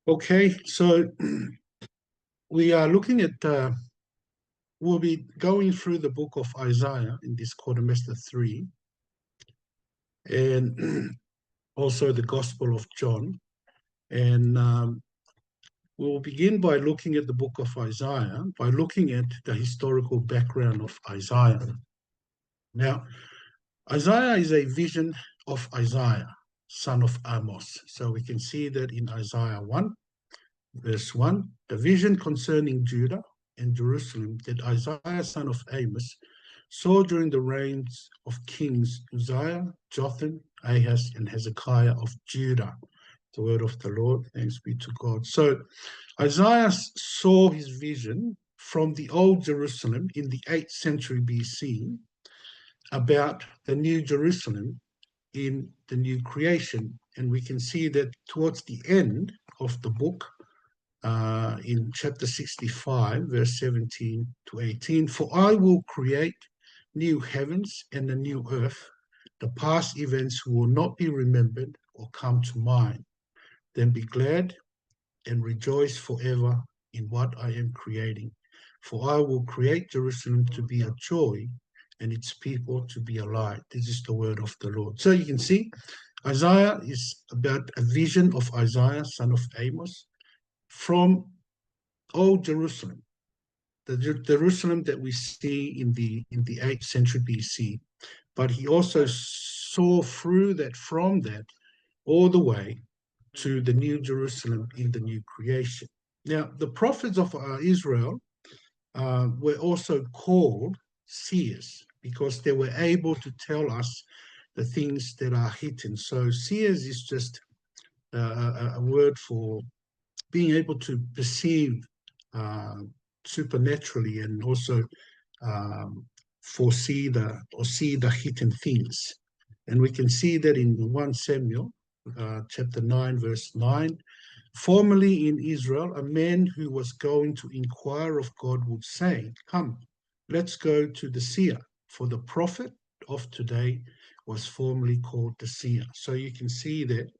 Okay, so we are looking at, we'll be going through the book of Isaiah in this quartermaster 3, and also the Gospel of John. And we'll begin by looking at the book of Isaiah, by looking at the historical background of Isaiah. Now, Isaiah is a vision of Isaiah, son of Amos. So we can see that in Isaiah 1, verse 1, the vision concerning Judah and Jerusalem that Isaiah, son of Amos, saw during the reigns of kings Uzziah, Jotham, Ahaz, and Hezekiah of Judah. The word of the Lord, thanks be to God. So Isaiah saw his vision from the old Jerusalem in the 8th century BC about the new Jerusalem in the new creation. And we can see that towards the end of the book, in chapter 65, verse 17 to 18, for I will create new heavens and a new earth. The past events will not be remembered or come to mind. Then be glad and rejoice forever in what I am creating. For I will create Jerusalem to be a joy and its people to be a light. This is the word of the Lord. So you can see Isaiah is about a vision of Isaiah, son of Amos, from old Jerusalem, the Jerusalem that we see in the 8th century BC. But he also saw through that, from that, all the way to the new Jerusalem in the new creation. Now, the prophets of Israel were also called seers because they were able to tell us the things that are hidden. So seers is just a word for being able to perceive supernaturally and also foresee or see the hidden things. And we can see that in 1 Samuel chapter 9, verse 9. Formerly in Israel, a man who was going to inquire of God would say, come, let's go to the seer, for the prophet of today was formerly called the seer. So you can see that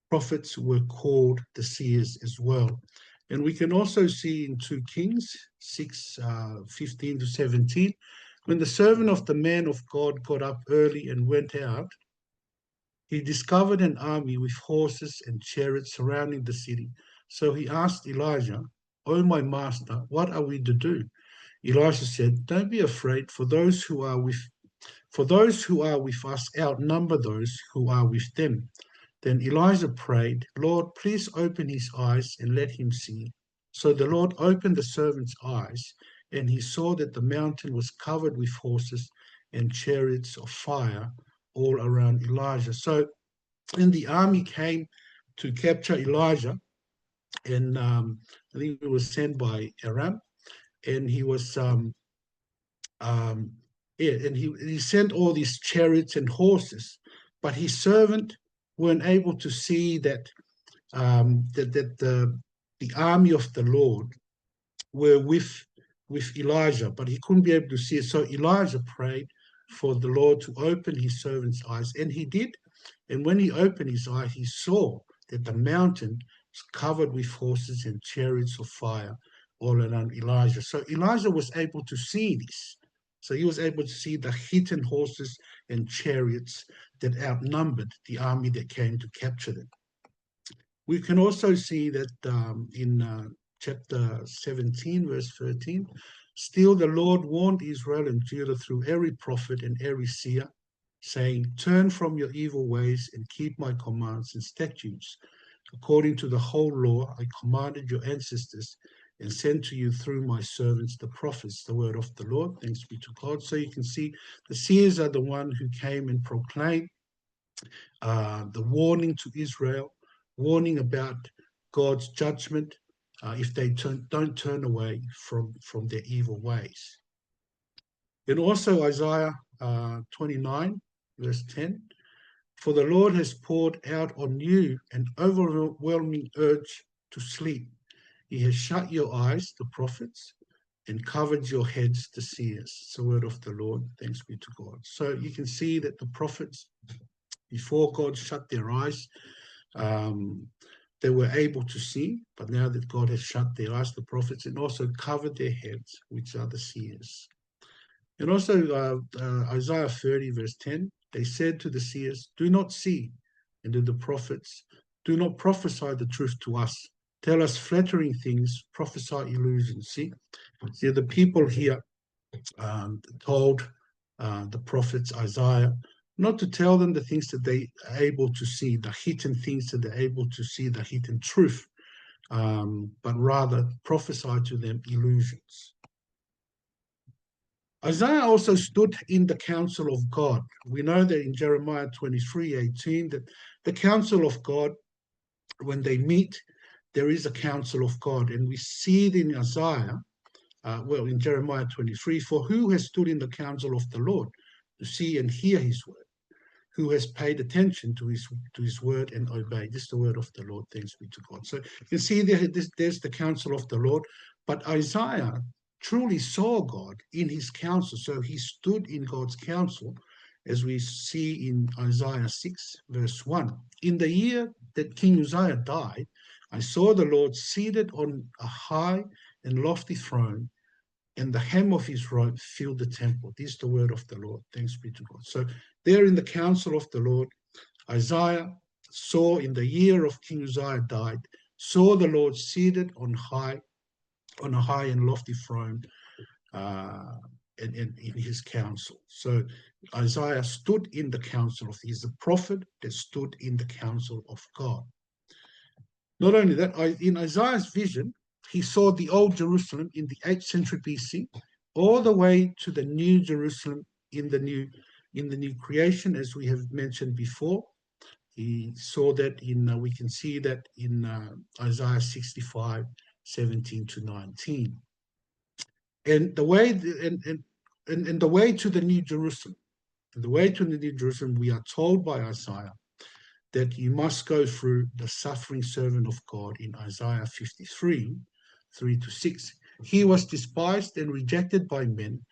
prophets were called the seers as well. And we can also see in 2 Kings 6, 15 to 17, when the servant of the man of God got up early and went out, he discovered an army with horses and chariots surrounding the city. So he asked Elijah, "Oh, my master, what are we to do?" Elijah said, "Don't be afraid, for those who are with us outnumber those who are with them." Then Elijah prayed, "Lord, please open his eyes and let him see." So the Lord opened the servant's eyes, and he saw that the mountain was covered with horses and chariots of fire all around Elijah. So when the army came to capture Elijah, and I think it was sent by Aram, and he was and he sent all these chariots and horses, but his servant weren't able to see that the army of the Lord were with Elijah, but he couldn't be able to see it. So Elijah prayed for the Lord to open his servant's eyes, and he did. And when he opened his eye, he saw that the mountain was covered with horses and chariots of fire all around Elijah. So Elijah was able to see this. So he was able to see the hidden horses and chariots that outnumbered the army that came to capture them. We can also see that in chapter 17, verse 13, still the Lord warned Israel and Judah through every prophet and every seer, saying, "Turn from your evil ways and keep my commands and statutes. According to the whole law, I commanded your ancestors and sent to you through my servants, the prophets," the word of the Lord. Thanks be to God. So you can see the seers are the one who came and proclaimed the warning to Israel, warning about God's judgment if they don't turn away from their evil ways. And also Isaiah 29, verse 10, "For the Lord has poured out on you an overwhelming urge to sleep. He has shut your eyes, the prophets, and covered your heads, the seers." It's the word of the Lord. Thanks be to God. So you can see that the prophets, before God shut their eyes, they were able to see, but now that God has shut their eyes, the prophets, and also covered their heads, which are the seers. And also Isaiah 30, verse 10, they said to the seers, do not see, and to the prophets, do not prophesy the truth to us. Tell us flattering things, prophesy illusions. See, the people here told the prophets Isaiah not to tell them the things that they are able to see, the hidden things that they're able to see, the hidden truth, but rather prophesy to them illusions. Isaiah also stood in the counsel of God. We know that in Jeremiah 23:18 that the counsel of God, when they meet, there is a counsel of God. And we see it in Isaiah, in Jeremiah 23, for who has stood in the counsel of the Lord to see and hear his word? Who has paid attention to his word and obeyed? This is the word of the Lord, thanks be to God. So you can see there's the counsel of the Lord, but Isaiah truly saw God in his counsel. So he stood in God's counsel, as we see in Isaiah 6, verse 1. In the year that King Uzziah died, I saw the Lord seated on a high and lofty throne, and the hem of his robe filled the temple. This is the word of the Lord. Thanks be to God. So there in the counsel of the Lord, Isaiah saw in the year of King Uzziah died, saw the Lord seated on a high and lofty throne, and in his counsel. So Isaiah stood in the counsel of, he's a prophet that stood in the counsel of God. Not only that, in Isaiah's vision, he saw the old Jerusalem in the 8th century BC, all the way to the new Jerusalem in the new creation, as we have mentioned before. He saw that we can see that in Isaiah 65, 17 to 19. And the way and the way to the new Jerusalem, we are told by Isaiah that you must go through the suffering servant of God in Isaiah 53, 3 to 6. He was despised and rejected by men,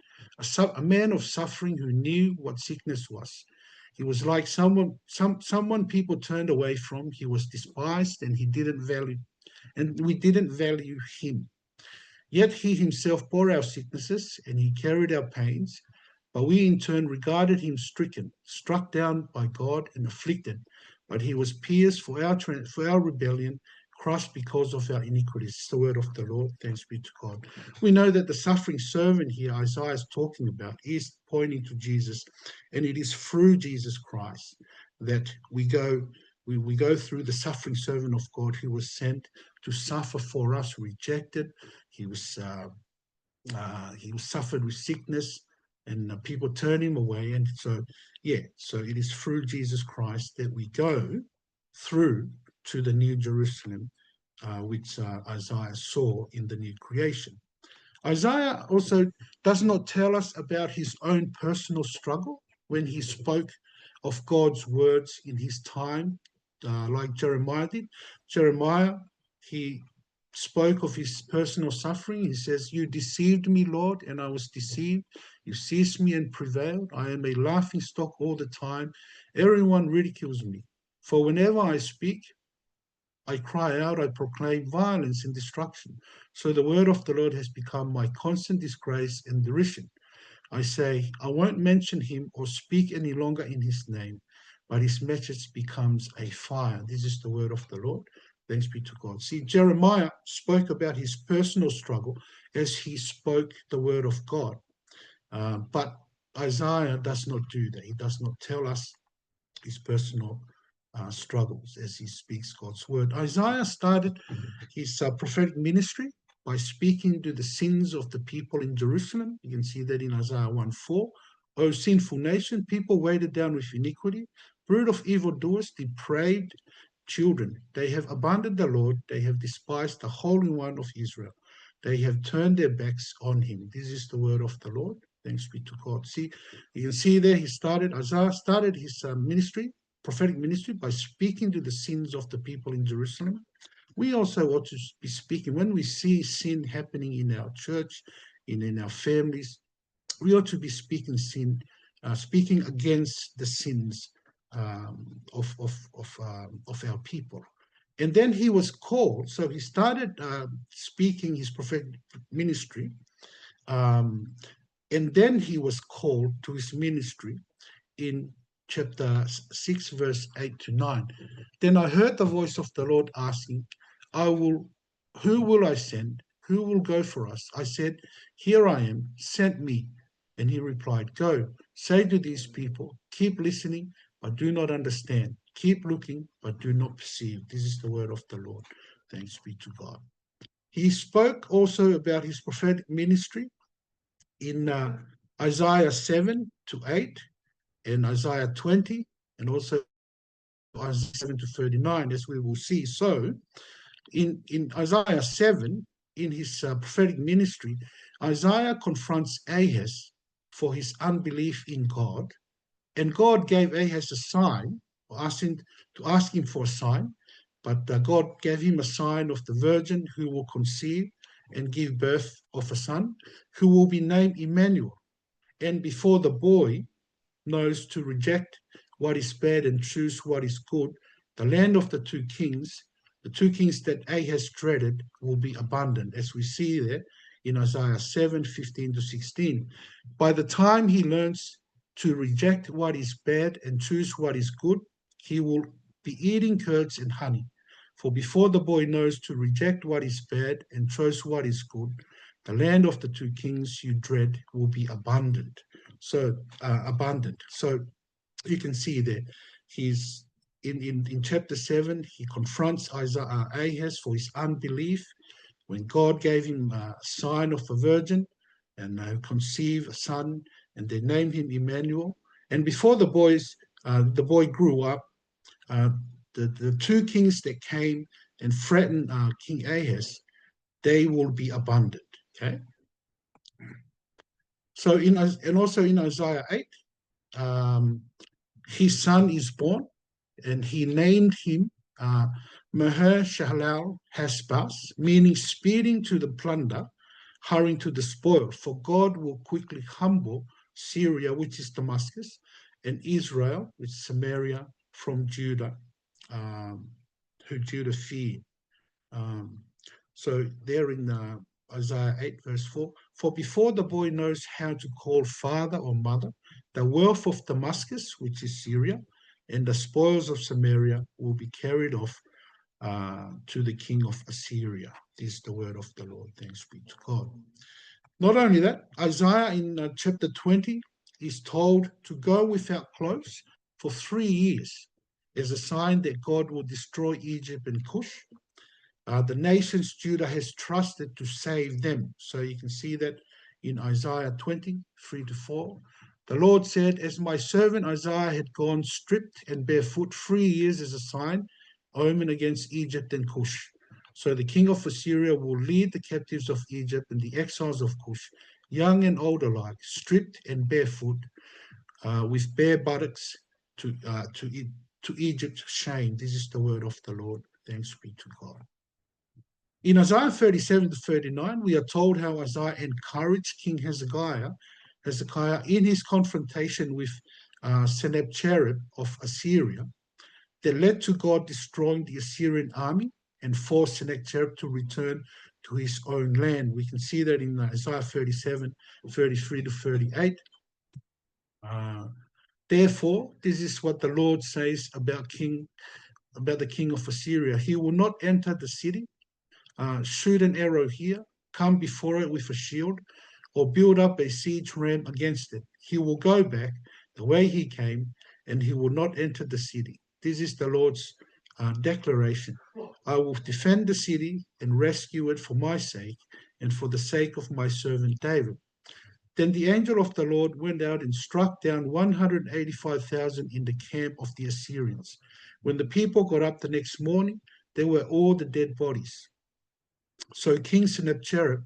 a man of suffering who knew what sickness was. He was like someone people turned away from. He was despised and we didn't value him. Yet he himself bore our sicknesses and he carried our pains, but we in turn regarded him stricken, struck down by God and afflicted. But he was pierced for our rebellion, crushed because of our iniquities. It's the word of the Lord. Thanks be to God. We know that the suffering servant here Isaiah is talking about is pointing to Jesus, and it is through Jesus Christ that we go through the suffering servant of God who was sent to suffer for us, rejected. He was suffered with sickness, and people turned him away. And so it is through Jesus Christ that we go through to the new Jerusalem, which Isaiah saw in the new creation. Isaiah also does not tell us about his own personal struggle when he spoke of God's words in his time, like Jeremiah did. Jeremiah, he spoke of his personal suffering. He says, you deceived me, Lord, and I was deceived. You seized me and prevailed. I am a laughing stock all the time. Everyone ridicules me. For whenever I speak, I cry out, I proclaim violence and destruction. So the word of the Lord has become my constant disgrace and derision. I say, I won't mention him or speak any longer in his name, but his message becomes a fire. This is the word of the Lord. Thanks be to God. See, Jeremiah spoke about his personal struggle as he spoke the word of God. But Isaiah does not do that. He does not tell us his personal struggles as he speaks God's word. Isaiah started his prophetic ministry by speaking to the sins of the people in Jerusalem. You can see that in Isaiah 1:4. O sinful nation, people weighted down with iniquity, brood of evildoers, depraved children. They have abandoned the Lord. They have despised the Holy One of Israel. They have turned their backs on him. This is the word of the Lord. Thanks be to God. See, you can see there Isaiah started his ministry, prophetic ministry, by speaking to the sins of the people in Jerusalem. We also ought to be speaking, when we see sin happening in our church, in our families, we ought to be speaking against the sins of our people. And then he was called. So he started speaking his prophetic ministry. Um, and then he was called to his ministry in chapter 6, verse 8 to 9. Then I heard the voice of the Lord asking, who will I send? Who will go for us? I said, here I am, send me. And he replied, go, say to these people, keep listening, but do not understand. Keep looking, but do not perceive. This is the word of the Lord. Thanks be to God. He spoke also about his prophetic ministry in Isaiah 7 to 8 and Isaiah 20 and also Isaiah 7 to 39, as we will see. So in Isaiah 7, in his prophetic ministry, Isaiah confronts Ahaz for his unbelief in God. And God gave Ahaz a sign, or asked him to ask him for a sign, but God gave him a sign of the virgin who will conceive and give birth of a son, who will be named Emmanuel. And before the boy knows to reject what is bad and choose what is good, the land of the two kings that Ahaz dreaded, will be abundant, as we see there in Isaiah 7, 15 to 16. By the time he learns to reject what is bad and choose what is good, he will be eating curds and honey. For before the boy knows to reject what is bad and choose what is good, the land of the two kings you dread will be abundant. So abundant. So you can see there, he's in chapter 7, he confronts Ahaz for his unbelief when God gave him a sign of a virgin and conceive a son, and they named him Emmanuel. And before the boy grew up, the two kings that came and threatened King Ahaz, they will be abundant. Okay. So and also in Isaiah 8, his son is born, and he named him Meher Shalal Hashbaz, meaning speeding to the plunder, hurrying to the spoil. For God will quickly humble Syria, which is Damascus, and Israel, which is Samaria, from Judah, who Judah feared. So there in Isaiah 8, verse 4, for before the boy knows how to call father or mother, the wealth of Damascus, which is Syria, and the spoils of Samaria will be carried off to the king of Assyria. This is the word of the Lord. Thanks be to God. Not only that, Isaiah in chapter 20 is told to go without clothes for 3 years as a sign that God will destroy Egypt and Cush. The nations Judah has trusted to save them. So you can see that in Isaiah 20, 3 to 4. The Lord said, as my servant Isaiah had gone stripped and barefoot 3 years as a sign, omen against Egypt and Cush. So the king of Assyria will lead the captives of Egypt and the exiles of Cush, young and old alike, stripped and barefoot, with bare buttocks to Egypt's shame. This is the word of the Lord. Thanks be to God. In Isaiah 37 to 39, we are told how Isaiah encouraged King Hezekiah in his confrontation with Sennacherib of Assyria, that led to God destroying the Assyrian army and forced Sennacherib to return to his own land. We can see that in Isaiah 37, 33 to 38. Therefore, this is what the Lord says about the king of Assyria. He will not enter the city, shoot an arrow here, come before it with a shield, or build up a siege ram against it. He will go back the way he came, and he will not enter the city. This is the Lord's declaration. I will defend the city and rescue it for my sake and for the sake of my servant David. Then the angel of the Lord went out and struck down 185,000 in the camp of the Assyrians. When the people got up the next morning, there were all the dead bodies. So King Sennacherib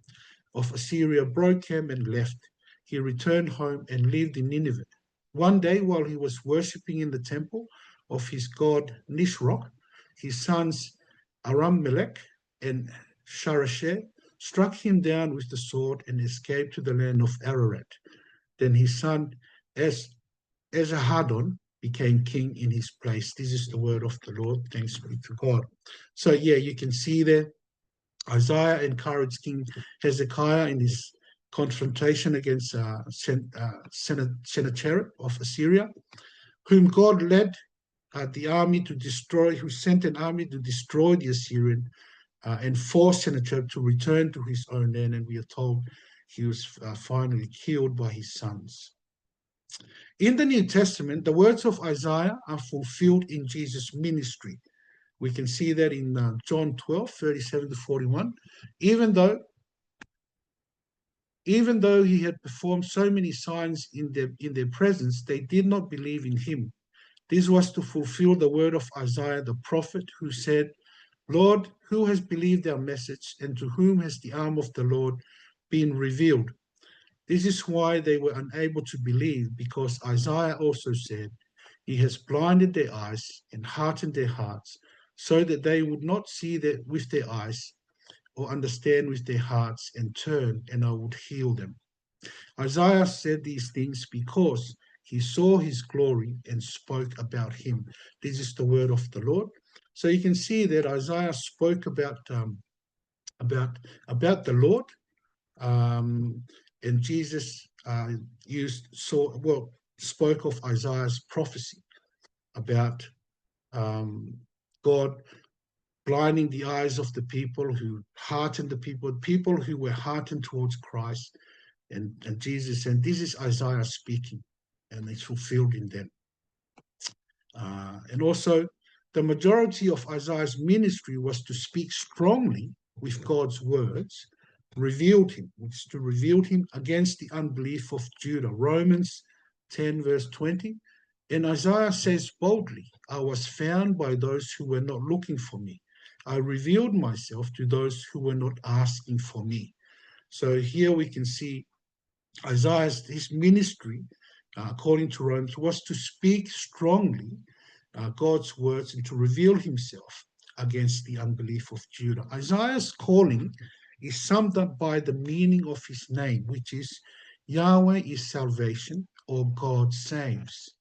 of Assyria broke camp and left. He returned home and lived in Nineveh. One day, while he was worshipping in the temple of his god Nisroch, his sons Aram-Melech and Sharasheh struck him down with the sword and escaped to the land of Ararat. Then his son Esarhaddon became king in his place. This is the word of the Lord. Thanks be to God. So yeah, you can see there, Isaiah encouraged King Hezekiah in his confrontation against Sennacherib of Assyria, whom God led the army to destroy, who sent an army to destroy the Assyrian and forced Sennacherib to return to his own land. And we are told he was finally killed by his sons. In the New Testament, the words of Isaiah are fulfilled in Jesus' ministry. We can see that in John 12, 37 to 41. Even though he had performed so many signs in their presence, they did not believe in him. This was to fulfill the word of Isaiah the prophet, who said, Lord, who has believed our message, and to whom has the arm of the Lord been revealed? This is why they were unable to believe, because Isaiah also said, He has blinded their eyes and hardened their hearts, so that they would not see with their eyes or understand with their hearts and turn, and I would heal them. Isaiah said these things because he saw his glory and spoke about him. This is the word of the Lord. So you can see that Isaiah spoke about the Lord, and Jesus spoke of Isaiah's prophecy about God blinding the eyes of the people, who heartened the people who were heartened towards Christ. And Jesus, and this is Isaiah speaking, and it's fulfilled in them. And also, the majority of Isaiah's ministry was to speak strongly with God's words, revealed him, which is to reveal him against the unbelief of Judah. Romans 10, verse 20. And Isaiah says boldly, I was found by those who were not looking for me. I revealed myself to those who were not asking for me. So here we can see Isaiah's his ministry, according to Romans, was to speak strongly God's words and to reveal himself against the unbelief of Judah. Isaiah's calling is summed up by the meaning of his name, which is Yahweh is salvation, or God saves.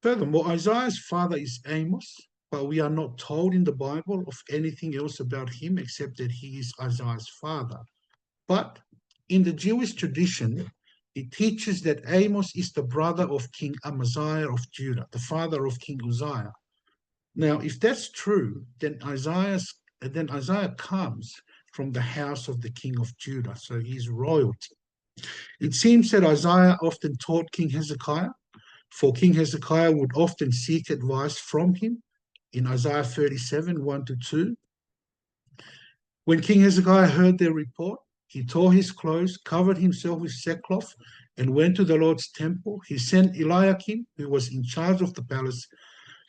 Furthermore, Isaiah's father is Amos, but we are not told in the Bible of anything else about him except that he is Isaiah's father. But in the Jewish tradition, it teaches that Amos is the brother of King Amaziah of Judah, the father of King Uzziah. Now, if that's true, then Isaiah comes from the house of the king of Judah, so he's royalty. It seems that Isaiah often taught King Hezekiah, for King Hezekiah would often seek advice from him in Isaiah 37, 1 to 2. When King Hezekiah heard their report, he tore his clothes, covered himself with sackcloth, and went to the Lord's temple. He sent Eliakim, who was in charge of the palace,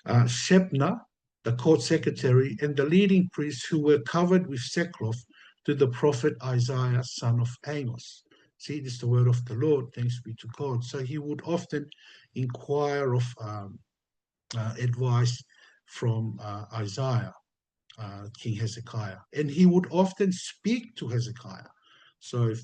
Shebna, the court secretary, and the leading priests, who were covered with sackcloth, to the prophet Isaiah, son of Amos. See, this is the word of the Lord, thanks be to God. So he would often inquire of advice from Isaiah, King Hezekiah, and he would often speak to Hezekiah. So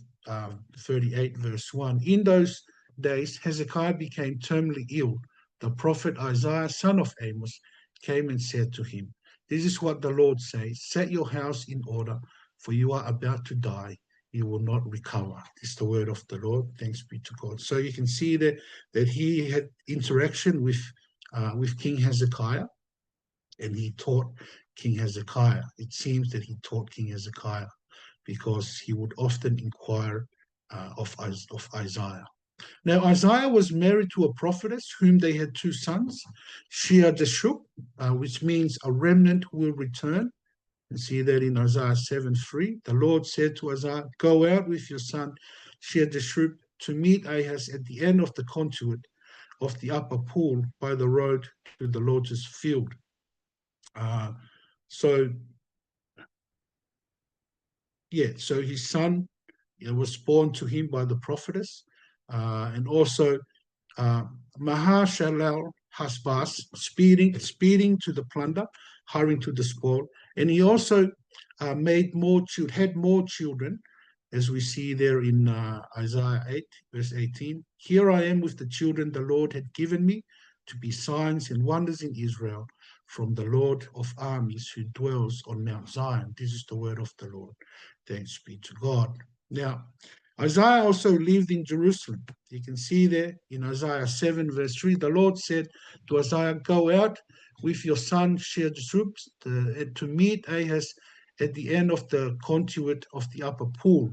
38 verse 1, in those days Hezekiah became terminally ill. The prophet Isaiah, son of Amos, came and said to him, this is what the Lord says, set your house in order, for you are about to die. You will not recover. This is the word of the Lord. Thanks be to God. So you can see that he had interaction with King Hezekiah, and he taught King Hezekiah. It seems that he taught King Hezekiah because he would often inquire of Isaiah. Now, Isaiah was married to a prophetess whom they had two sons, Shear-Jashub, which means a remnant will return. You see that in Isaiah 7:3. The Lord said to Isaiah, go out with your son Shear-Jashub to meet Ahaz at the end of the conduit of the upper pool by the road to the Lord's field. So his son was born to him by the prophetess, and also Mahashalal Hasbaz, speeding to the plunder, hurrying to the spoil. And he also had more children as we see there in Isaiah 8, verse 18. Here I am with the children the Lord had given me to be signs and wonders in Israel from the Lord of armies who dwells on Mount Zion. This is the word of the Lord. Thanks be to God. Now, Isaiah also lived in Jerusalem. You can see there in Isaiah 7, verse 3, the Lord said to Isaiah, go out with your son Shear-Jashub to meet Ahaz at the end of the conduit of the upper pool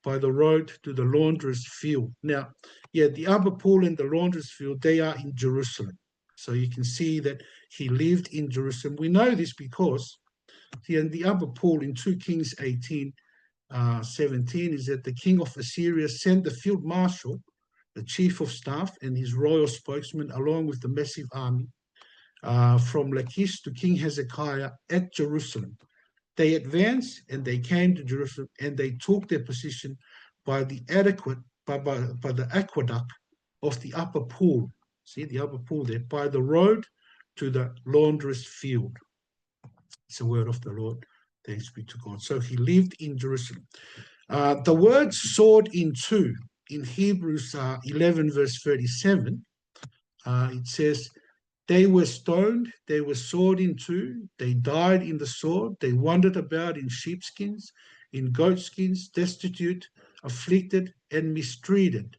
by the road to the laundress field. Now, yeah, the upper pool and the laundress field, they are in Jerusalem. So you can see that he lived in Jerusalem. We know this because here in the upper pool in 2 Kings 18, 17 is that the king of Assyria sent the field marshal, the chief of staff, and his royal spokesman, along with the massive army from Lachish to King Hezekiah at Jerusalem. They advanced and they came to Jerusalem and they took their position by the aqueduct of the upper pool. See the upper pool there, by the road to the laundress field. It's a word of the Lord. Thanks be to God. So he lived in Jerusalem. The word sawed in two in Hebrews 11, verse 37, it says, they were stoned, they were sawed in two, they died in the sword, they wandered about in sheepskins, in goatskins, destitute, afflicted, and mistreated.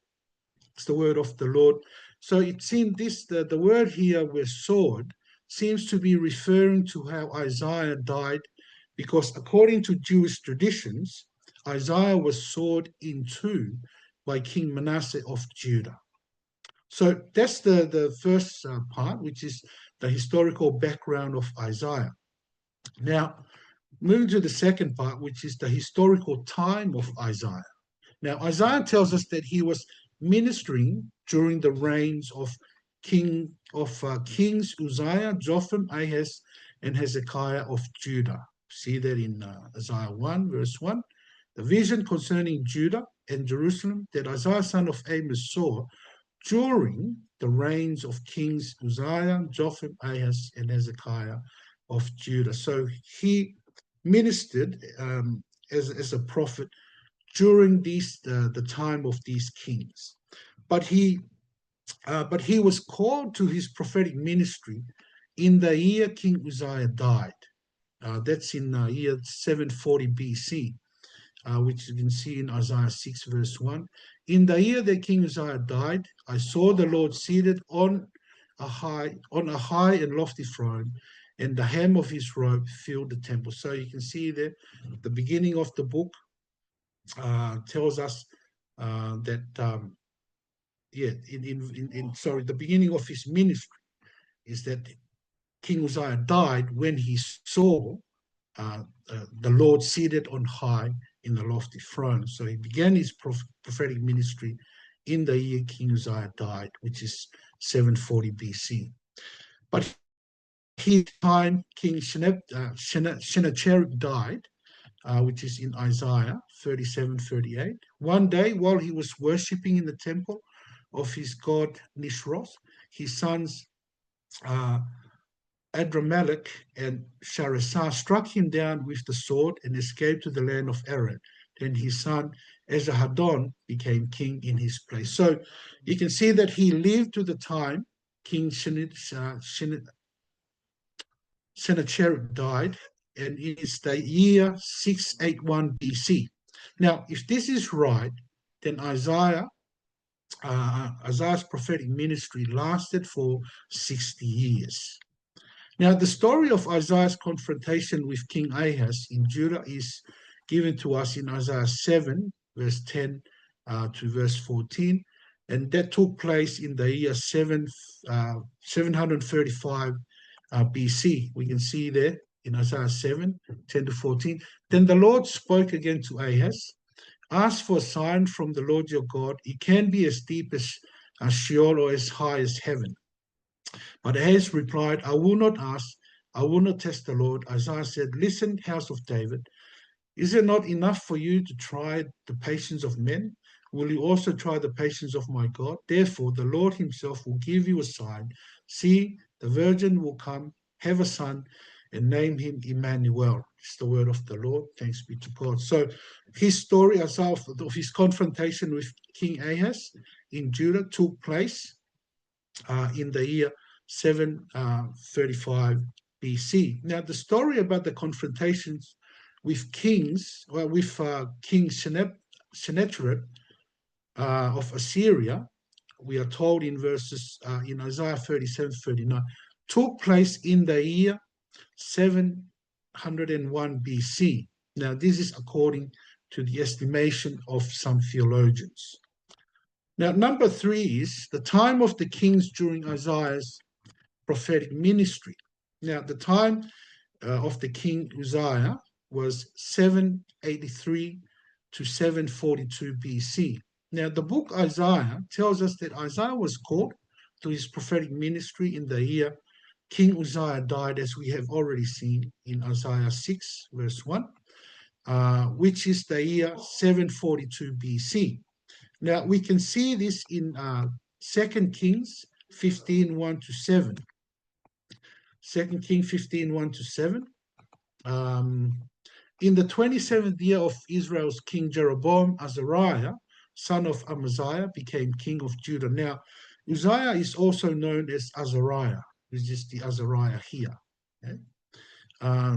It's the word of the Lord. So it seems the word here, where sawed, seems to be referring to how Isaiah died, because according to Jewish traditions, Isaiah was sawed in two by King Manasseh of Judah. So that's the first part, which is the historical background of Isaiah. Now, moving to the second part, which is the historical time of Isaiah. Now, Isaiah tells us that he was ministering during the reigns of kings Uzziah, Jotham, Ahaz, and Hezekiah of Judah. See that in Isaiah 1, verse 1. The vision concerning Judah and Jerusalem that Isaiah, son of Amos, saw during the reigns of kings Uzziah, Jotham, Ahaz, and Hezekiah of Judah. So he ministered as a prophet during the time of these kings. But he was called to his prophetic ministry in the year King Uzziah died. That's in year 740 BC. Which you can see in Isaiah 6, verse 1. In the year that King Uzziah died, I saw the Lord seated on a high and lofty throne, and the hem of his robe filled the temple. So you can see there, the beginning of the book tells us that, the beginning of his ministry is that King Uzziah died when he saw the Lord seated on high in the lofty throne. So he began his prophetic ministry in the year King Uzziah died, which is 740 BC. But his time, King Sennacherib died, which is in Isaiah 37:38. One day, while he was worshipping in the temple of his god Nisroch, his sons Adramelech and Sharezer struck him down with the sword and escaped to the land of Aram. Then his son Esarhaddon became king in his place. So you can see that he lived to the time King Sennacherib died, and it is the year 681 BC. Now, if this is right, then Isaiah's prophetic ministry lasted for 60 years. Now, the story of Isaiah's confrontation with King Ahaz in Judah is given to us in Isaiah 7, verse 10 to verse 14, and that took place in the year 735 BC. We can see there in Isaiah 7, 10 to 14. Then the Lord spoke again to Ahaz, ask for a sign from the Lord your God. It can be as deep as Sheol or as high as heaven. But Ahaz replied, I will not ask, I will not test the Lord. Isaiah said, listen, house of David, is it not enough for you to try the patience of men? Will you also try the patience of my God? Therefore, the Lord himself will give you a sign. See, the virgin will come, have a son, and named him Emmanuel. It's the word of the Lord. Thanks be to God. So his story of his confrontation with King Ahaz in Judah took place in the year 735 BC. Now, the story about the confrontations with kings, well, with King Sennacherib of Assyria, we are told in verses in Isaiah 37-39, took place in the year 701 BC. Now, this is according to the estimation of some theologians. Now, number 3 is the time of the kings during Isaiah's prophetic ministry. Now, the time of the king Uzziah was 783 to 742 BC. Now, the book Isaiah tells us that Isaiah was called to his prophetic ministry in the year King Uzziah died, as we have already seen in Isaiah 6, verse 1, which is the year 742 BC. Now, we can see this in 2 Kings 15, 1 to 7. 2 Kings 15, 1 to 7. In the 27th year of Israel's king Jeroboam, Azariah, son of Amaziah, became king of Judah. Now, Uzziah is also known as Azariah, which is the Azariah here. Okay?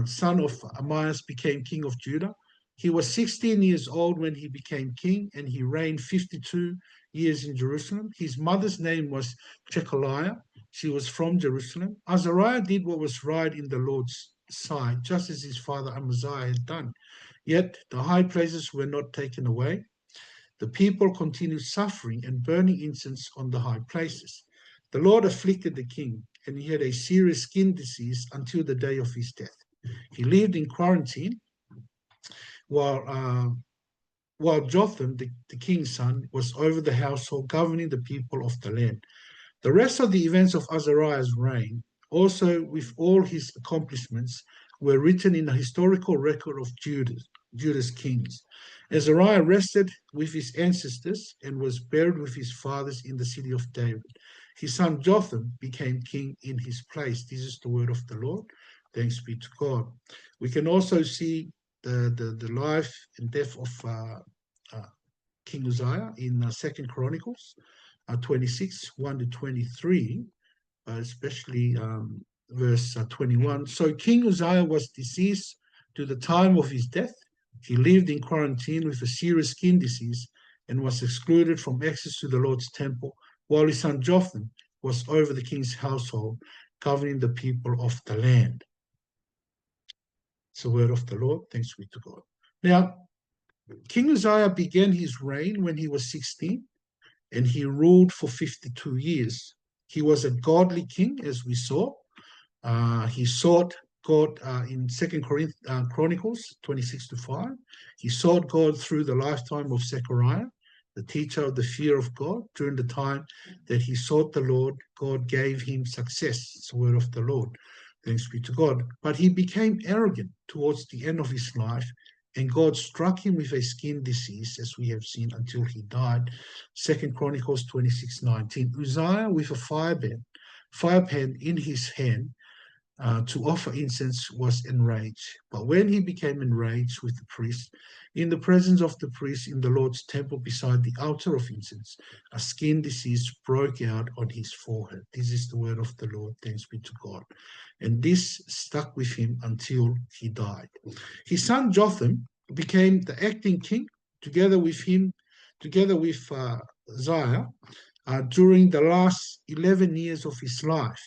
Son of Amias, became king of Judah. He was 16 years old when he became king, and he reigned 52 years in Jerusalem. His mother's name was Jechaliah. She was from Jerusalem. Azariah did what was right in the Lord's sight, just as his father Amaziah had done. Yet the high places were not taken away. The people continued suffering and burning incense on the high places. The Lord afflicted the king, and he had a serious skin disease until the day of his death. He lived in quarantine while Jotham, the king's son, was over the household, governing the people of the land. The rest of the events of Azariah's reign, also with all his accomplishments, were written in the historical record of Judah's kings. Azariah rested with his ancestors and was buried with his fathers in the city of David. His son Jotham became king in his place. This is the word of the Lord. Thanks be to God. We can also see the life and death of King Uzziah in 2 Chronicles 26, 1 to 23, especially verse 21. So King Uzziah was deceased to the time of his death. He lived in quarantine with a serious skin disease and was excluded from access to the Lord's temple, while his son Jotham was over the king's household, governing the people of the land. It's the word of the Lord. Thanks be to God. Now, King Uzziah began his reign when he was 16, and he ruled for 52 years. He was a godly king, as we saw. He sought God in 2 Chronicles 26 to 5. He sought God through the lifetime of Zechariah, the teacher of the fear of God. During the time that he sought the Lord, God gave him success. It's the word of the Lord. Thanks be to God. But he became arrogant towards the end of his life, and God struck him with a skin disease, as we have seen, until he died. 2 Chronicles 26:19. Uzziah, with a firepan in his hand, to offer incense, was enraged. But when he became enraged with the priest, in the presence of the priest in the Lord's temple beside the altar of incense, a skin disease broke out on his forehead. This is the word of the Lord. Thanks be to God. And this stuck with him until he died. His son Jotham became the acting king together with Uzziah during the last 11 years of his life.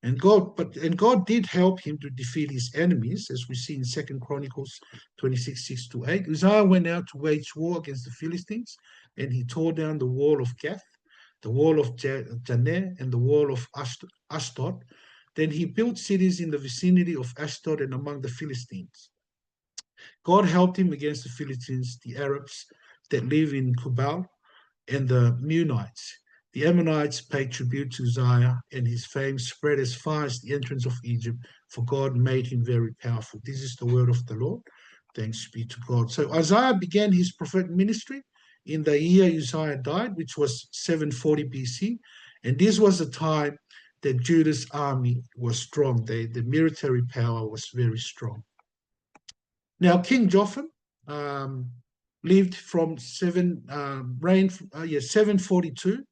And God did help him to defeat his enemies, as we see in 2 Chronicles 26, 6 to 8. Uzziah went out to wage war against the Philistines, and he tore down the wall of Gath, the wall of Janeh, and the wall of Ashdod. Then he built cities in the vicinity of Ashdod and among the Philistines. God helped him against the Philistines, the Arabs that live in Kubal, and the Meunites. The Ammonites paid tribute to Uzziah, and his fame spread as far as the entrance of Egypt, for God made him very powerful. This is the word of the Lord. Thanks be to God. So Isaiah began his prophetic ministry in the year Uzziah died, which was 740 BC. And this was a time that Judah's army was strong. The military power was very strong. Now, King Jotham lived from 742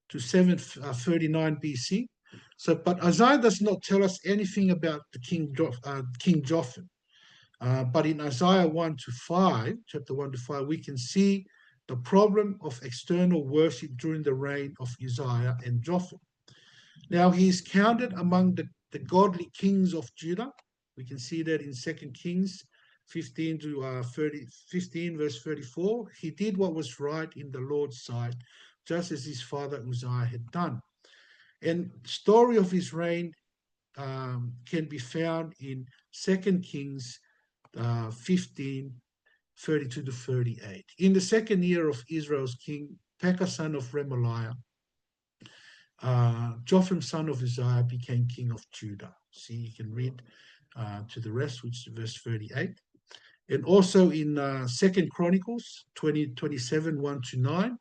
to 739 BC. So, but Isaiah does not tell us anything about the King Jotham. But in Isaiah 1 to 5, chapter 1 to 5, we can see the problem of external worship during the reign of Uzziah and Jotham. Now, he is counted among the godly kings of Judah. We can see that in 2 Kings 15 to 15, verse 34. He did what was right in the Lord's sight, just as his father Uzziah had done. And the story of his reign can be found in 2 Kings 15, 32 to 38. In the second year of Israel's king, Pekah, son of Remaliah, Jotham, son of Uzziah, became king of Judah. See, you can read to the rest, which is verse 38. And also in 2 Chronicles 27, 1 to 9,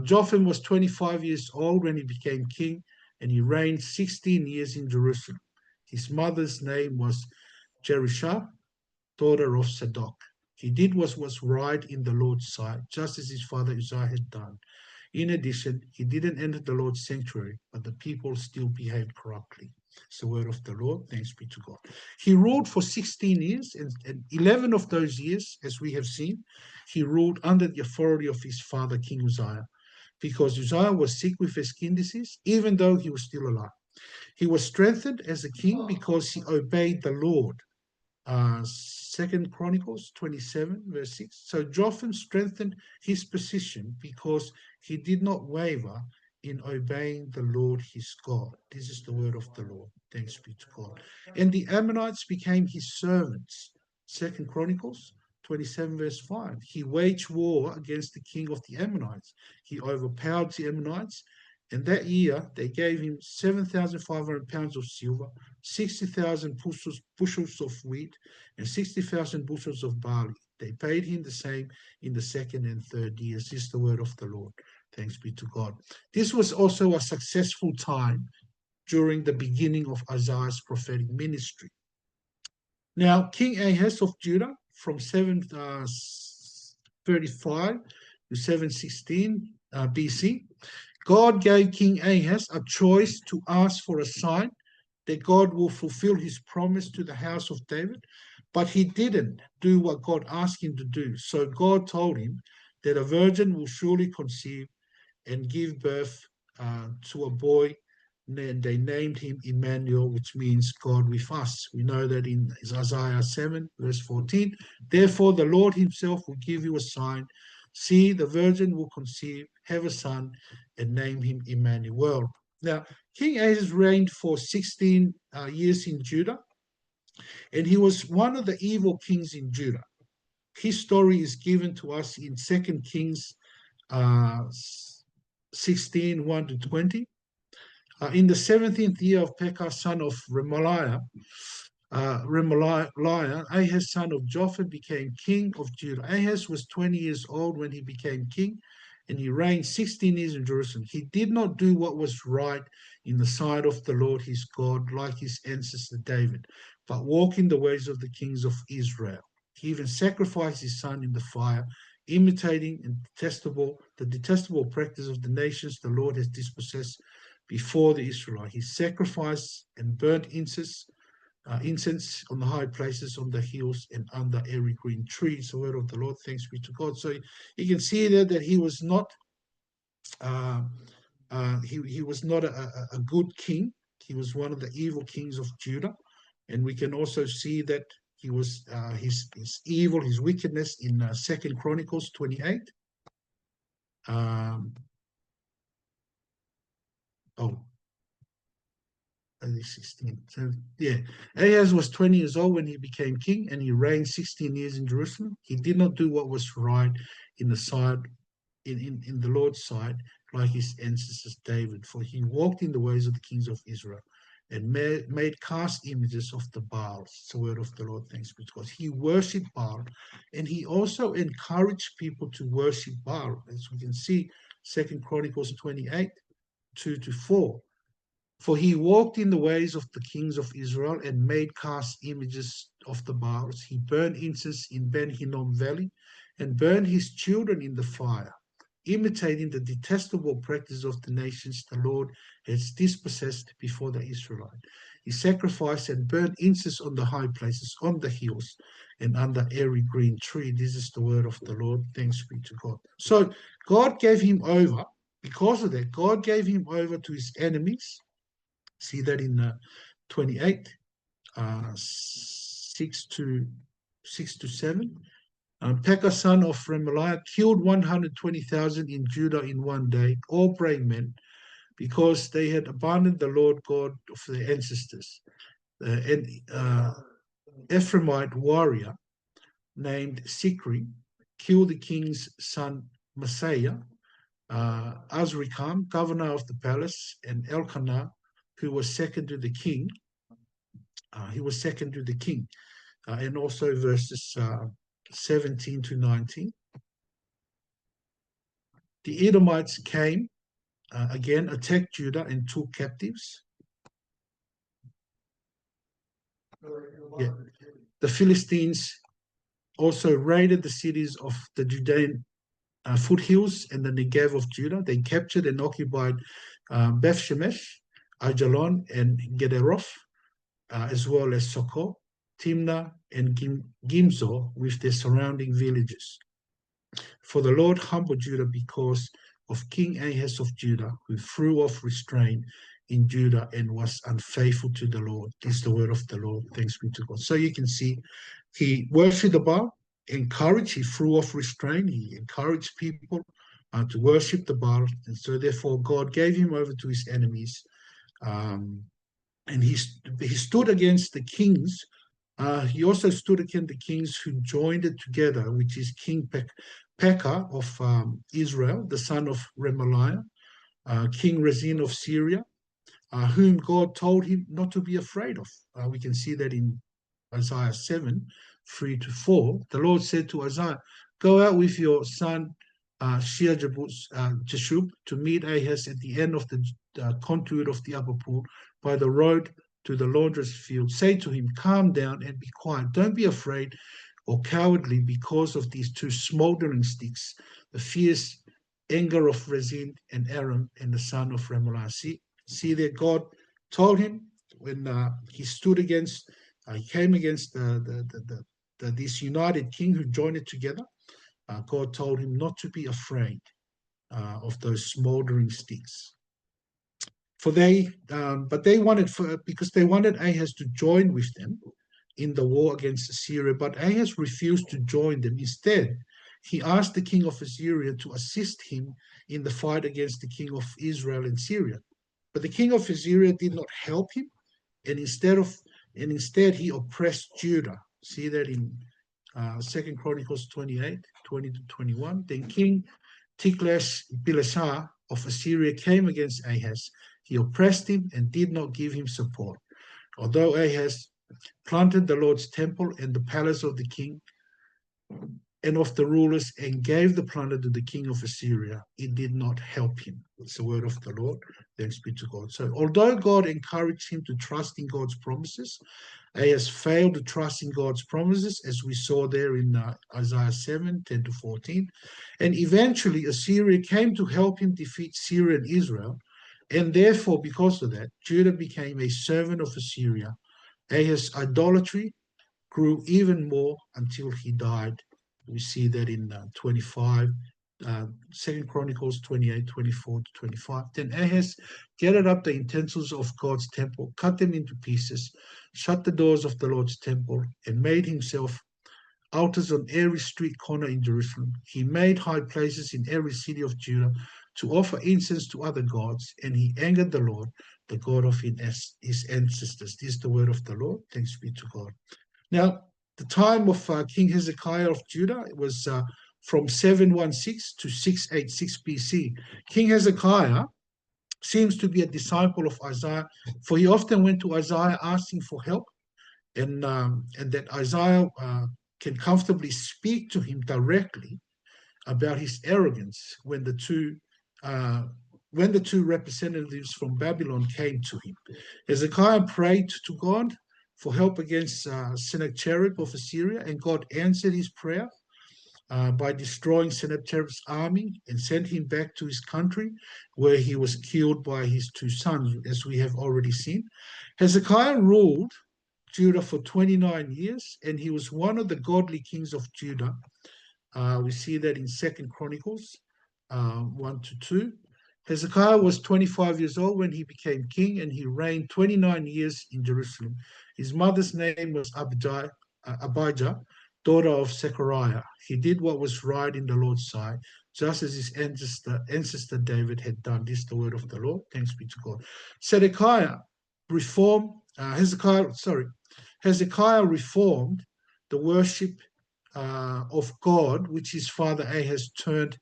Jotham was 25 years old when he became king, and he reigned 16 years in Jerusalem. His mother's name was Jerusha, daughter of Zadok. He did what was right in the Lord's sight, just as his father Uzziah had done. In addition, he didn't enter the Lord's sanctuary, but the people still behaved corruptly. It's the word of the Lord. Thanks be to God. He ruled for 16 years, and 11 of those years, as we have seen, he ruled under the authority of his father, King Uzziah, because Uzziah was sick with a skin disease, even though he was still alive. He was strengthened as a king because he obeyed the Lord. 2 Chronicles 27, verse 6. So Jotham strengthened his position because he did not waver in obeying the Lord his God. This is the word of the Lord. Thanks be to God. And the Ammonites became his servants. 2 Chronicles 27, verse 5. He waged war against the king of the Ammonites. He overpowered the Ammonites. And that year, they gave him 7,500 pounds of silver, 60,000 bushels of wheat, and 60,000 bushels of barley. They paid him the same in the second and third years. This is the word of the Lord. Thanks be to God. This was also a successful time during the beginning of Isaiah's prophetic ministry. Now, King Ahaz of Judah, from 735 to 716 BC, God gave King Ahaz a choice to ask for a sign that God will fulfill his promise to the house of David, but he didn't do what God asked him to do. So God told him that a virgin will surely conceive and give birth to a boy, and they named him Emmanuel, which means God with us. We know that in Isaiah 7, verse 14. Therefore, the Lord himself will give you a sign. See, the virgin will conceive, have a son, and name him Emmanuel. Now, King Ahaz reigned for 16 years in Judah, and he was one of the evil kings in Judah. His story is given to us in 2 Kings 16, 1 to 20. In the 17th year of Pekah, son of Remaliah, Ahaz, son of Jotham, became king of Judah. Ahaz was 20 years old when he became king, and he reigned 16 years in Jerusalem. He did not do what was right in the sight of the Lord his God, like his ancestor David, but walked in the ways of the kings of Israel. He even sacrificed his son in the fire, imitating the detestable practice of the nations the Lord has dispossessed before the Israelites. He sacrificed and burnt incense on the high places, on the hills, and under every green tree. It's the word of the Lord. Thanks be to God. So you can see there that he was not he was not a good king. He was one of the evil kings of Judah, and we can also see that he was his evil, his wickedness in 2 Chronicles 28. Only 16. So, yeah, Ahaz was 20 years old when he became king, and he reigned 16 years in Jerusalem. He did not do what was right in the sight, in the Lord's sight, like his ancestors David, for he walked in the ways of the kings of Israel and made cast images of the Baal. It's the word of the Lord. Thanks be to God. He worshipped Baal, and he also encouraged people to worship Baal, as we can see, 2 Chronicles 28, 2 to 4. For he walked in the ways of the kings of Israel and made cast images of the Baals. He burned incense in Ben Hinnom Valley and burned his children in the fire, imitating the detestable practice of the nations the Lord has dispossessed before the Israelites. He sacrificed and burned incense on the high places, on the hills, and under every green tree. This is the word of the Lord. Thanks be to God. So God gave him over. Because of that, God gave him over to his enemies. See that in 28, 6 to 7. Pekah, son of Remaliah, killed 120,000 in Judah in one day, all brave men, because they had abandoned the Lord God of their ancestors. An Ephraimite warrior named Sikri killed the king's son Messiah, Azrikam, governor of the palace, and Elkanah, who was second to the king. He was second to the king. And also verses 17 to 19. The Edomites came, again, attacked Judah and took captives. Yeah. The Philistines also raided the cities of the Judean foothills and the Negev of Judah. They captured and occupied Beth Shemesh, Ajalon, and Gederoth, as well as Soko, Timnah, and Gimzo with their surrounding villages. For the Lord humbled Judah because of King Ahaz of Judah, who threw off restraint in Judah and was unfaithful to the Lord. This is the word of the Lord. Thanks be to God. So you can see he worshipped the Baal, encouraged, he threw off restraint, he encouraged people to worship the Baal. And so therefore God gave him over to his enemies. And he stood against the kings. He also stood against the kings who joined it together, which is King Pekah of Israel, the son of Remaliah, King Rezin of Syria, whom God told him not to be afraid of. We can see that in Isaiah 7, 3 to 4. The Lord said to Isaiah, go out with your son Jeshub to meet Ahaz at the end of the conduit of the upper pool by the road to the laundress field. Say to him, calm down and be quiet. Don't be afraid or cowardly because of these two smoldering sticks, the fierce anger of Rezin and Aram and the son of Remaliah. See that God told him when he stood against, he came against this united king who joined it together. God told him not to be afraid of those smoldering sticks. But they wanted, because they wanted Ahaz to join with them in the war against Assyria, but Ahaz refused to join them. Instead, he asked the king of Assyria to assist him in the fight against the king of Israel and Syria. But the king of Assyria did not help him, and instead he oppressed Judah. See that in 2 Chronicles 28, 20 to 21. Then King Tiglath-Pileser of Assyria came against Ahaz. He oppressed him and did not give him support. Although Ahaz planted the Lord's temple and the palace of the king and of the rulers and gave the plunder to the king of Assyria, it did not help him. It's the word of the Lord. Thanks be to God. So although God encouraged him to trust in God's promises, Ahaz failed to trust in God's promises, as we saw there in Isaiah 7, 10 to 14. And eventually Assyria came to help him defeat Syria and Israel. And therefore, because of that, Judah became a servant of Assyria. Ahaz's idolatry grew even more until he died. We see that in 25, 2 Chronicles 28, 24 to 25. Then Ahaz gathered up the utensils of God's temple, cut them into pieces, shut the doors of the Lord's temple, and made himself altars on every street corner in Jerusalem. He made high places in every city of Judah to offer incense to other gods, and he angered the Lord, the God of his ancestors. This is the word of the Lord. Thanks be to God. Now, the time of King Hezekiah of Judah was from 716 to 686 BC. King Hezekiah seems to be a disciple of Isaiah, for he often went to Isaiah asking for help, and that Isaiah can comfortably speak to him directly about his arrogance when the two when the two representatives from Babylon came to him. Hezekiah prayed to God for help against Sennacherib of Assyria, and God answered his prayer by destroying Sennacherib's army and sent him back to his country, where he was killed by his two sons, as we have already seen. Hezekiah ruled Judah for 29 years, and he was one of the godly kings of Judah. We see that in Second Chronicles 1 to 2. Hezekiah was 25 years old when he became king, and he reigned 29 years in Jerusalem. His mother's name was Abijah, daughter of Zechariah. He did what was right in the Lord's sight, just as his ancestor David had done. This is the word of the Lord. Thanks be to God. Hezekiah reformed the worship of God, which his father Ahaz turned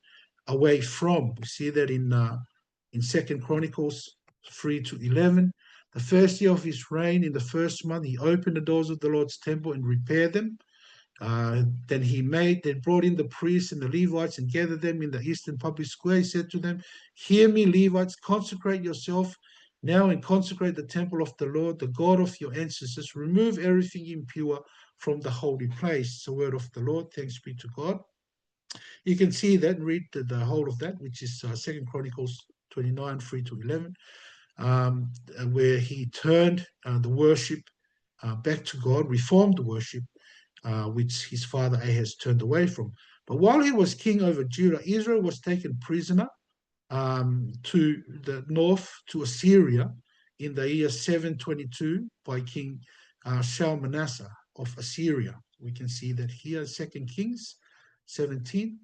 away from. We see that in Second Chronicles 3 to 11. The first year of his reign, in the first month, he opened the doors of the Lord's temple and repaired them. Then brought in the priests and the Levites and gathered them in the eastern public square. He said to them, "Hear me, Levites, consecrate yourself now and consecrate the temple of the Lord, the God of your ancestors. Remove everything impure from the holy place." It's the word of the Lord. Thanks be to God. You can see that and read the whole of that, which is 2 Chronicles 29, 3 to 11, where he turned the worship back to God, reformed the worship, which his father Ahaz turned away from. But while he was king over Judah, Israel was taken prisoner to the north, to Assyria, in the year 722 by King Shalmaneser of Assyria. We can see that here, 2 Kings 17,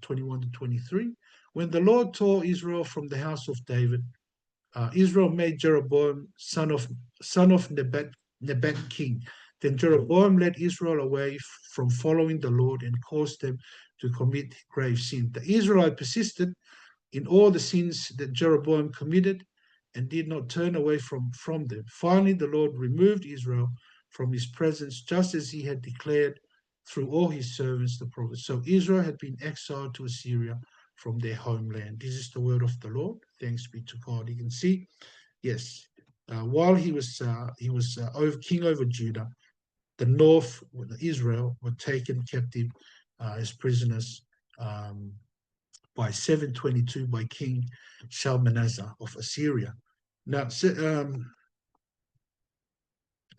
21 to 23. When the Lord tore Israel from the house of David, Israel made Jeroboam son of Nebat king. Then Jeroboam led Israel away from following the Lord and caused them to commit grave sin. The Israelites persisted in all the sins that Jeroboam committed and did not turn away from them. Finally, the Lord removed Israel from his presence, just as he had declared through all his servants, the prophets. So Israel had been exiled to Assyria from their homeland. This is the word of the Lord. Thanks be to God. You can see, yes, while he was king over Judah, the north, Israel, were taken captive as prisoners by 722 by King Shalmaneser of Assyria. Now,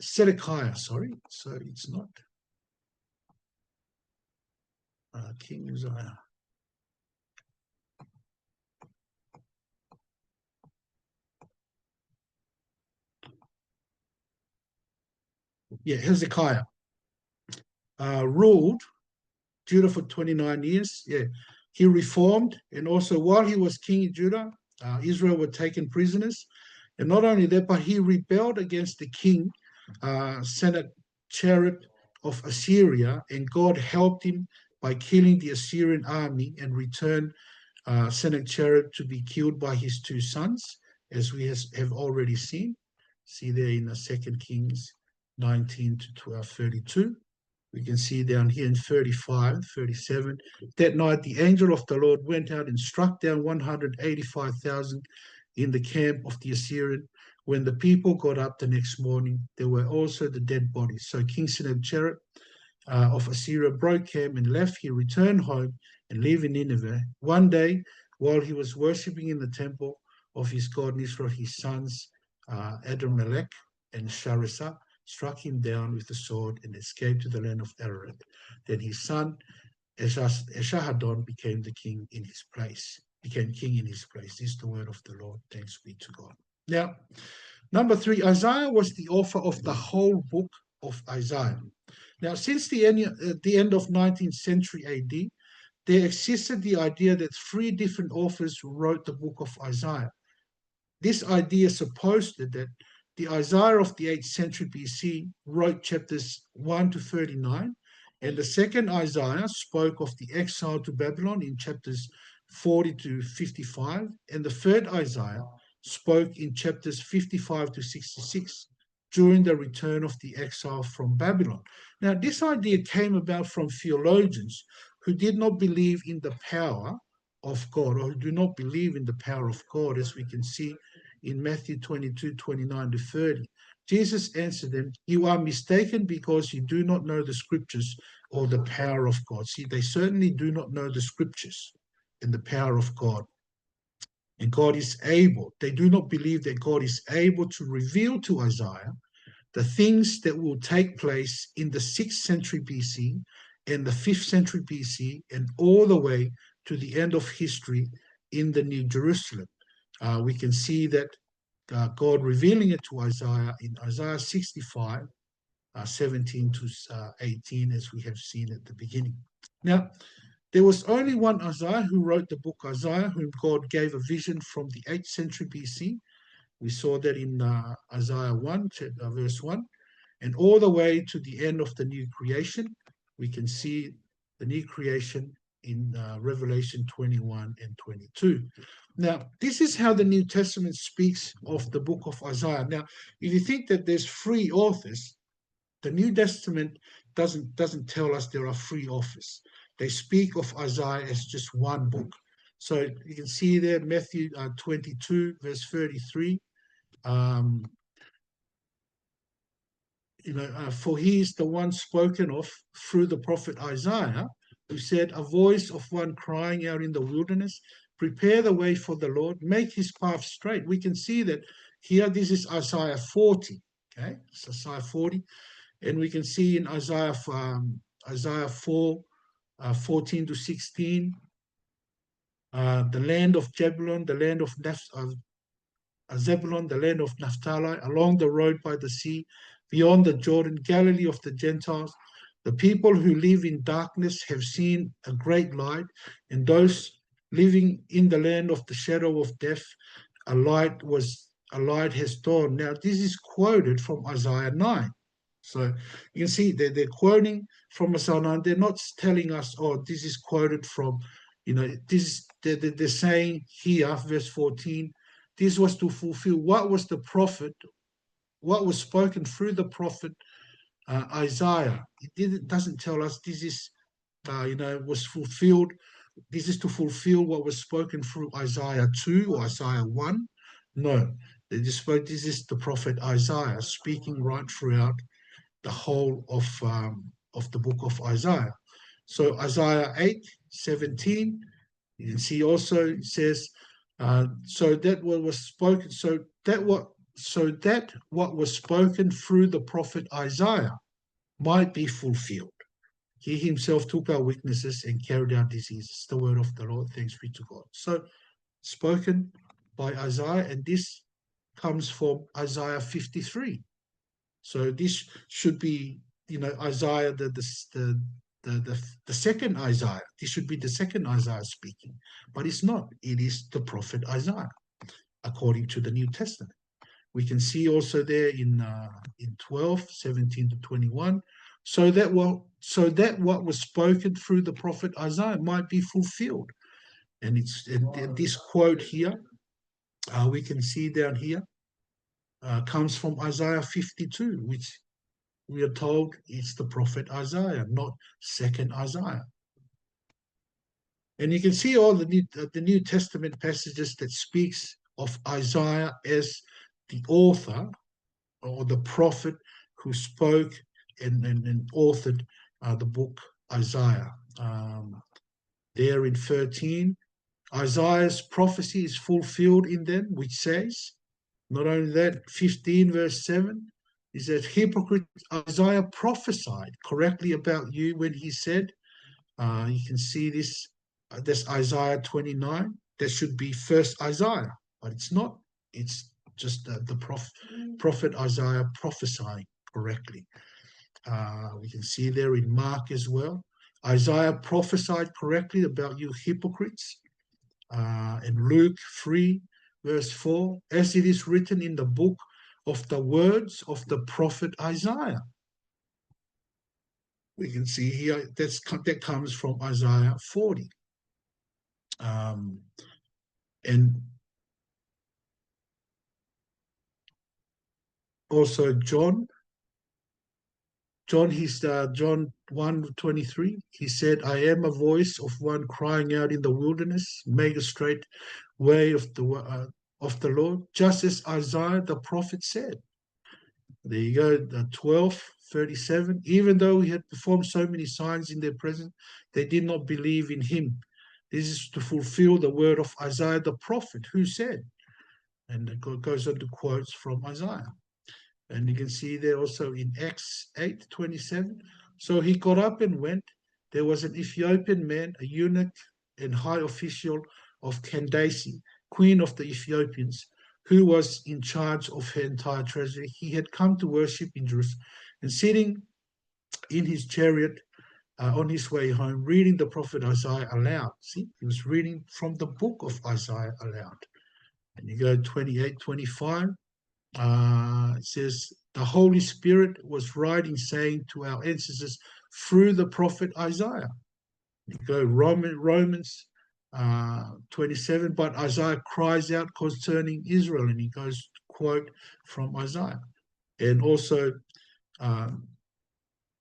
Zedekiah, sorry, so it's not King Uzziah. Yeah, Hezekiah ruled Judah for 29 years. Yeah, he reformed, and also while he was king in Judah, Israel were taken prisoners. And not only that, but he rebelled against the king, Sennacherib of Assyria, and God helped him by killing the Assyrian army and returned Sennacherib to be killed by his two sons, as we have already seen. See there in the 2 Kings 19 to 12, 32. We can see down here in 35, 37. That night the angel of the Lord went out and struck down 185,000 in the camp of the Assyrian. When the people got up the next morning, there were also the dead bodies. So King Sennacherib of Assyria broke camp and left. He returned home and lived in Nineveh. One day, while he was worshipping in the temple of his god Nisroch, his sons Adrammelech and Sharezer struck him down with the sword and escaped to the land of Ararat. Then his son Esarhaddon became king in his place. This is the word of the Lord. Thanks be to God. Now, number 3, Isaiah was the author of the whole book of Isaiah. Now, since the end of 19th century AD, there existed the idea that 3 different authors wrote the book of Isaiah. This idea supposed that the Isaiah of the 8th century BC wrote chapters 1 to 39, and the second Isaiah spoke of the exile to Babylon in chapters 40 to 55, and the third Isaiah spoke in chapters 55 to 66 during the return of the exile from Babylon. Now, this idea came about from theologians who did not believe in the power of God, or who do not believe in the power of God, as we can see in Matthew 22:29-30. Jesus answered them, "You are mistaken because you do not know the scriptures or the power of God." See, they certainly do not know the scriptures and the power of God. And God is able, they do not believe that God is able to reveal to Isaiah the things that will take place in the 6th century BC and the 5th century BC and all the way to the end of history in the New Jerusalem. We can see that God revealing it to Isaiah in Isaiah 65, 17-18, as we have seen at the beginning. Now, there was only one Isaiah who wrote the book Isaiah, whom God gave a vision from the 8th century BC. We saw that in Isaiah 1, verse 1. And all the way to the end of the new creation, we can see the new creation in Revelation 21 and 22. Now, this is how the New Testament speaks of the book of Isaiah. Now, if you think that there's three authors, the New Testament doesn't tell us there are three authors. They speak of Isaiah as just one book. So you can see there, Matthew 22, verse 33. For he is the one spoken of through the prophet Isaiah, who said, "A voice of one crying out in the wilderness, prepare the way for the Lord, make his path straight." We can see that here, this is Isaiah 40, okay? It's Isaiah 40, and we can see in Isaiah 4, 14-16, the land of Jebulun, the land of Zebulun, the land of Naphtali, along the road by the sea, beyond the Jordan, Galilee of the Gentiles. The people who live in darkness have seen a great light, and those living in the land of the shadow of death, a light has dawned. Now, this is quoted from Isaiah 9. So you can see that they're quoting from Isaiah 9. They're not telling us, oh, this is quoted from, they're saying here, verse 14, this was to fulfill what was the prophet, what was spoken through the prophet Isaiah. It doesn't tell us this is, was fulfilled. This is to fulfill what was spoken through Isaiah 2 or Isaiah 1. No, they just spoke, this is the prophet Isaiah speaking right throughout the whole of the book of Isaiah. So Isaiah 8:17, you can see also it says, so that what was spoken, what was spoken through the prophet Isaiah might be fulfilled. He himself took our weaknesses and carried our diseases. The word of the Lord. Thanks be to God. So spoken by Isaiah, and this comes from Isaiah 53. So this should be, Isaiah, the second Isaiah. This should be the second Isaiah speaking, but it's not. It is the prophet Isaiah, according to the New Testament. We can see also there in 12:17-21, so that what was spoken through the prophet Isaiah might be fulfilled. And it's this quote here, we can see down here, comes from Isaiah 52, which we are told it's the prophet Isaiah, not second Isaiah. And you can see all the New Testament passages that speaks of Isaiah as the author or the prophet who spoke and authored the book Isaiah. There in 13, Isaiah's prophecy is fulfilled in them, which says, not only that, 15 verse 7, is that hypocrite Isaiah prophesied correctly about you when he said, you can see this, that's Isaiah 29. That should be first Isaiah, but it's not. It's just the prophet Isaiah prophesying correctly. We can see there in Mark as well. Isaiah prophesied correctly about you hypocrites. In Luke 3, verse 4, as it is written in the book of the words of the prophet Isaiah. We can see here that comes from Isaiah 40. And also John John 1:23, he said, I am a voice of one crying out in the wilderness, make a straight way of the Lord, just as Isaiah the prophet said. There you go, 12:37. Even though he had performed so many signs in their presence, they did not believe in him. This is to fulfill the word of Isaiah the prophet, who said, and it goes on to quotes from Isaiah. And you can see there also in Acts 8:27. So he got up and went. There was an Ethiopian man, a eunuch and high official of Candace, queen of the Ethiopians, who was in charge of her entire treasury. He had come to worship in Jerusalem, and sitting in his chariot on his way home, reading the prophet Isaiah aloud. See, he was reading from the book of Isaiah aloud. And you go 28:25. It says, the Holy Spirit was writing, saying to our ancestors through the prophet Isaiah. You go Romans 27, but Isaiah cries out concerning Israel, and he goes quote from Isaiah. And also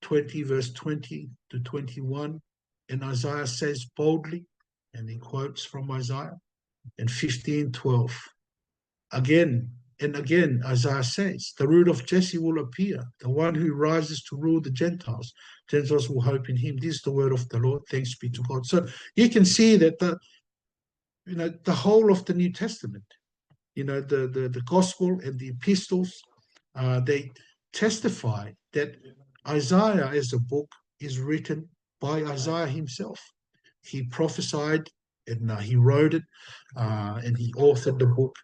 20 verse 20 to 21, and Isaiah says boldly, and he quotes from Isaiah. And 15:12, again and again Isaiah says, the root of Jesse will appear, the one who rises to rule the Gentiles. Gentiles will hope in him. This is the word of the Lord. Thanks be to God. So you can see that the whole of the New Testament, the gospel and the epistles, they testify that Isaiah as a book is written by Isaiah himself. He prophesied, and he wrote it, and he authored the book.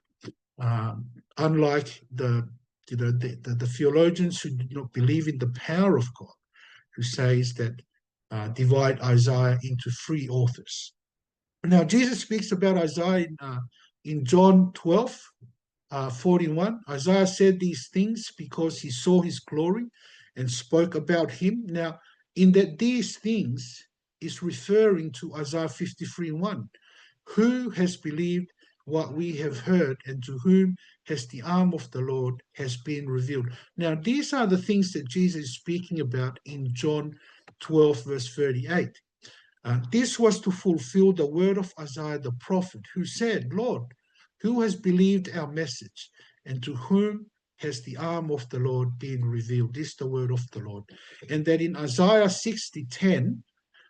Unlike the theologians who do not believe in the power of God, who says that divide Isaiah into three authors. Now Jesus speaks about Isaiah in John 12:41. Isaiah said these things because he saw his glory and spoke about him. Now, in that these things is referring to Isaiah 53:1. Who has believed what we have heard, and to whom has the arm of the Lord has been revealed? Now, these are the things that Jesus is speaking about in John 12, verse 38. This was to fulfill the word of Isaiah the prophet, who said, Lord, who has believed our message, and to whom has the arm of the Lord been revealed? This is the word of the Lord. And that in Isaiah 60:10,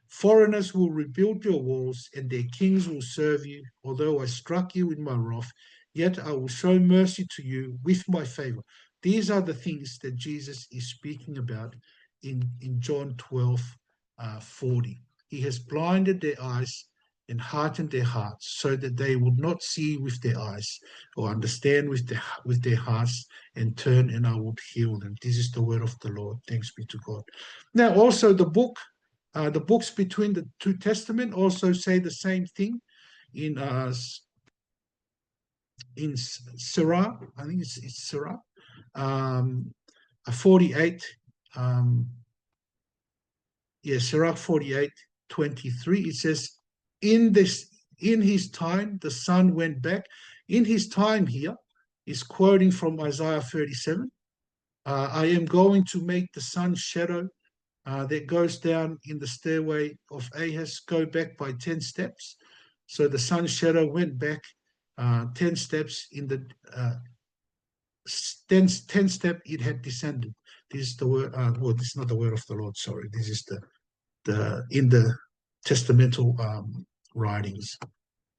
foreigners will rebuild your walls, and their kings will serve you. Although I struck you in my wrath, yet I will show mercy to you with my favor. These are the things that Jesus is speaking about in John 12:40. He has blinded their eyes and hardened their hearts, so that they would not see with their eyes or understand with their hearts, and turn, and I would heal them. This is the word of the Lord. Thanks be to God. Now, also the books between the two testaments also say the same thing in Sirach. I think it's Sirach 48. Sirach 48:23. It says, in his time the sun went back. In his time here is quoting from Isaiah 37. I am going to make the sun's shadow that goes down in the stairway of Ahaz go back by 10 steps. So the sun's shadow went back 10 steps in the 10 step it had descended. This is the word. This is not the word of the Lord. Sorry, this is the in the testamental writings.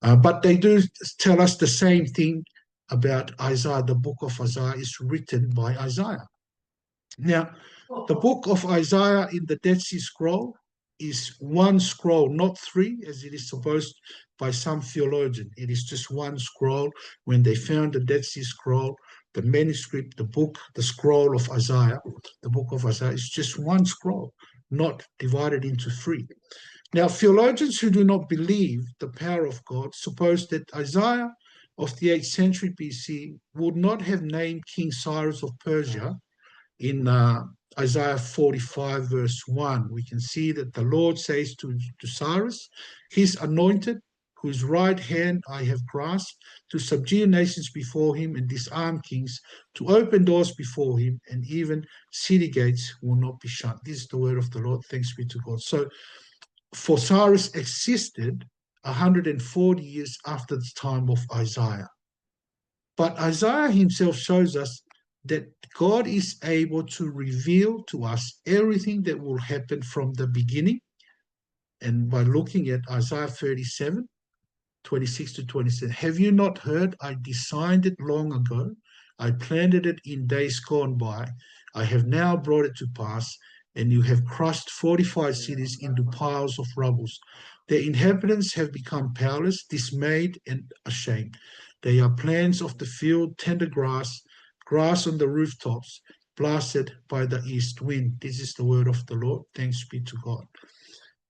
But they do tell us the same thing about Isaiah. The book of Isaiah is written by Isaiah. Now, the book of Isaiah in the Dead Sea Scroll is one scroll, not three, as it is supposed by some theologian. It is just one scroll. When they found the Dead Sea Scroll, the manuscript, the book, the scroll of Isaiah, the book of Isaiah is just one scroll, not divided into three. Now, theologians who do not believe the power of God suppose that Isaiah of the 8th century BC would not have named King Cyrus of Persia in Isaiah 45, verse 1. We can see that the Lord says to Cyrus, his anointed, whose right hand I have grasped, to subdue nations before him and disarm kings, to open doors before him, and even city gates will not be shut. This is the word of the Lord. Thanks be to God. So, for Cyrus existed 140 years after the time of Isaiah. But Isaiah himself shows us that God is able to reveal to us everything that will happen from the beginning. And by looking at Isaiah 37, 26 to 27, have you not heard? I designed it long ago. I planted it in days gone by. I have now brought it to pass, and you have crushed fortified cities into piles of rubble. Their inhabitants have become powerless, dismayed, and ashamed. They are plants of the field, tender grass, grass on the rooftops, blasted by the east wind. This is the word of the Lord. Thanks be to God.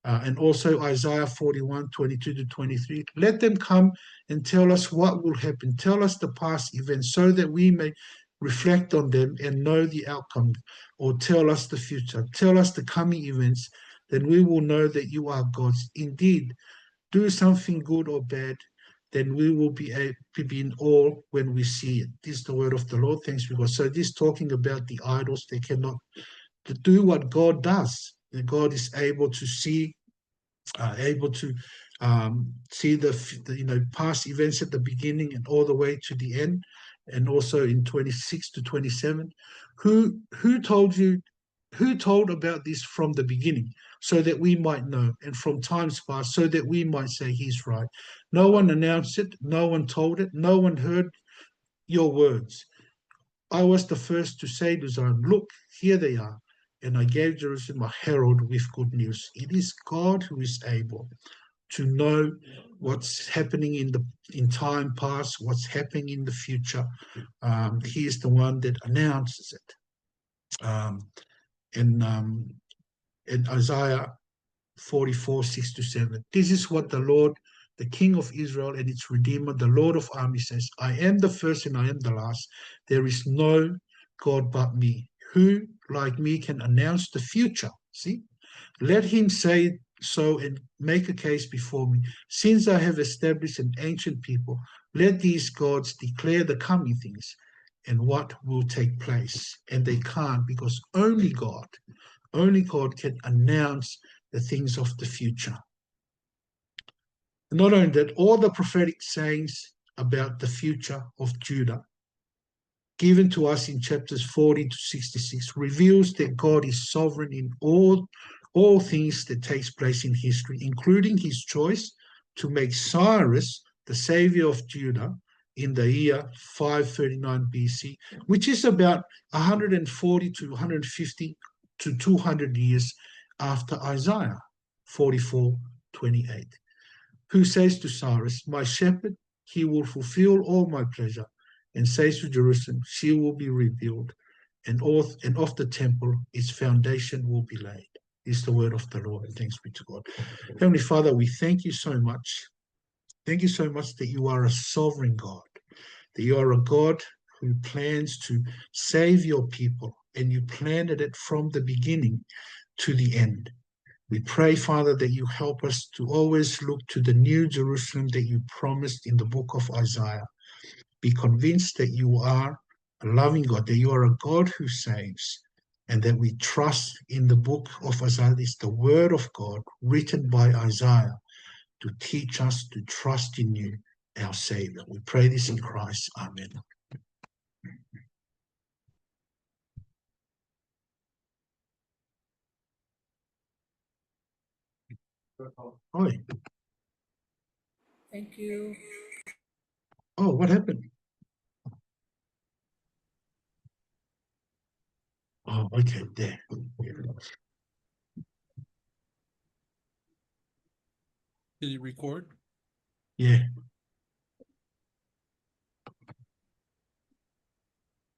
And also Isaiah 41, 22 to 23. Let them come and tell us what will happen. Tell us the past events so that we may reflect on them and know the outcome, or tell us the future. Tell us the coming events, then we will know that you are God's. Indeed, do something good or bad, then we will be in awe when we see it. This is the word of the Lord. Thanks be God. So this talking about the idols, they cannot do what God does. And God is able to see see the past events at the beginning and all the way to the end, and also in 26 to 27. Who told you? Who told about this from the beginning, so that we might know, and from times past, so that we might say he's right? No one announced it. No one told it. No one heard your words. I was the first to say to Zion, look, here they are. And I gave Jerusalem a herald with good news. It is God who is able to know what's happening in time past, what's happening in the future. He is the one that announces it. In Isaiah 44, 6 to 7. This is what the Lord, the King of Israel and its Redeemer, the Lord of armies says, I am the first and I am the last. There is no God but me. Who, like me, can announce the future? See? Let him say so and make a case before me. Since I have established an ancient people, let these gods declare the coming things and what will take place. And they can't, because only God can announce the things of the future. Not only that, all the prophetic sayings about the future of Judah given to us in chapters 40 to 66 reveals that God is sovereign in all things that takes place in history, including his choice to make Cyrus the savior of Judah in the year 539 BC, which is about 140 to 150 to 200 years after Isaiah 44:28, who says to Cyrus, my shepherd, he will fulfill all my pleasure, and says to Jerusalem, she will be rebuilt, and of the temple, its foundation will be laid. Is the word of the Lord, and thanks be to God. Heavenly Father, we thank you so much. Thank you so much that you are a sovereign God, that you are a God who plans to save your people, and you planned it from the beginning to the end. We pray, Father, that you help us to always look to the new Jerusalem that you promised in the book of Isaiah. Be convinced that you are a loving God, that you are a God who saves, and that we trust in the book of Isaiah, is the word of God written by Isaiah to teach us to trust in you, our Savior. We pray this in Christ. Amen. Oi. Thank you. Oh, what happened? Oh, okay, there. Did you record? Yeah.